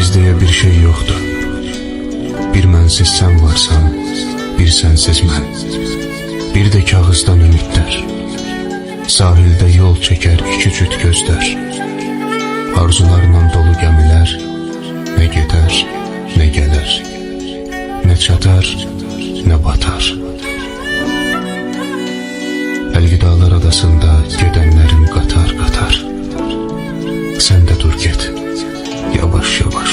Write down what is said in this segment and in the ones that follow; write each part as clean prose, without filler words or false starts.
Biz diye bir şey yoktu. Bir mənsiz sen varsan, bir sensiz mən. Bir de kağızdan ümitler. Sahilde yol çeker iki cüt gözler. Arzularla dolu gəmilər. Ne gider, ne gelir. Ne çatar, ne batar. Elvidalar adasında gedenlerim qatar qatar. Sen de dur git, yavaş yavaş.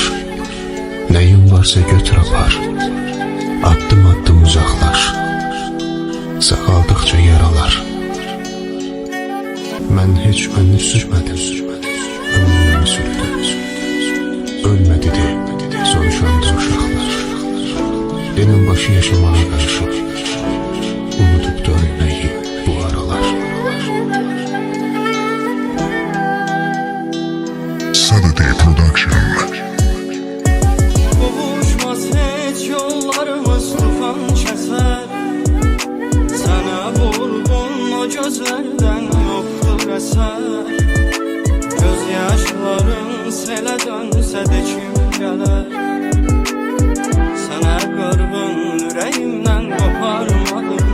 Neyin varsa götür apar. Addım addım uzaklaş. Sağaldıkça yaralar. Mən heç ömür sürmədim. Ömrümü sürdü. Ölmedi de soruşandı uşaqlar. Benim başı yaşamağa qarışıb. Unutup da ölmeyi bu aralar. Saturday Production. Qovuşmaz heç yollarımız tufan kəsər. Sənə vurğun o gözlərdən yoxdur əsər. Göz yaşların selə dönsə də kim gələr. Sənə qırğın ürəyimdən qoparmadım.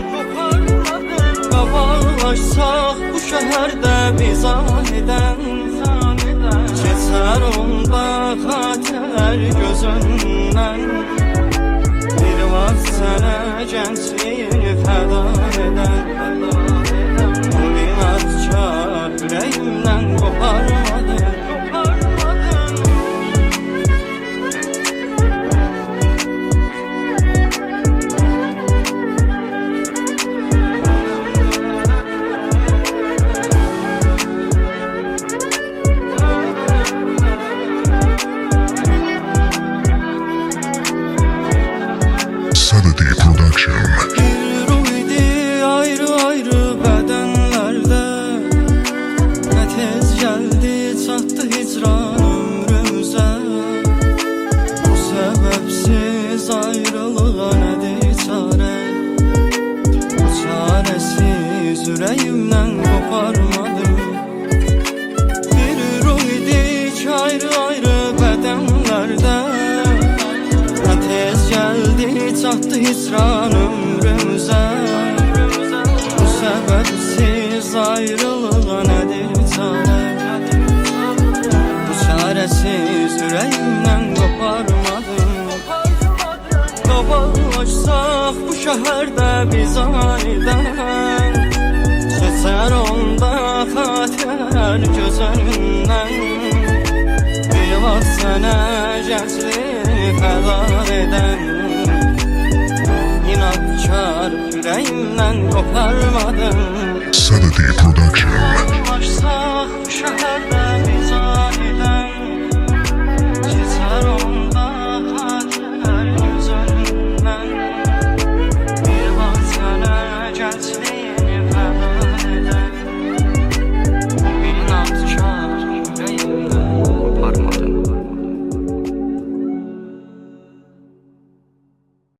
Qabarlaşsaq bu şəhərdə biz anidən. Keçər onda xatirlər gözündən. Bir vaxt sənə gəncliyini fəda edən. Bu inadkar ürəyimdən qoparmadım. Saturday Production. Bir ruh idi ayrı ayrı bədenlərdə. Nə tez gəldi çatdı hicran ömrümüzə. Bu səbəbsiz ayrılığa nədir çarə. Bu çarəsiz ürəyimdən qoparmadım. Bir ruh idik ayrı ayrı bədənlərdə. Nə tez gəldi çatdı hicran ömrümüzə. Bu səbəbsiz ayrılığa nədir çarə. Bu çarəsiz ürəyimdən qoparmadım. Qabarlaşsaq bu şəhərdə biz anidən. Keçər onda xatirlər göz önündən. Bir vaxt sənə gəncliyini fəda edən. İnadkar ürəyimdən qoparmadım. Saturday Production.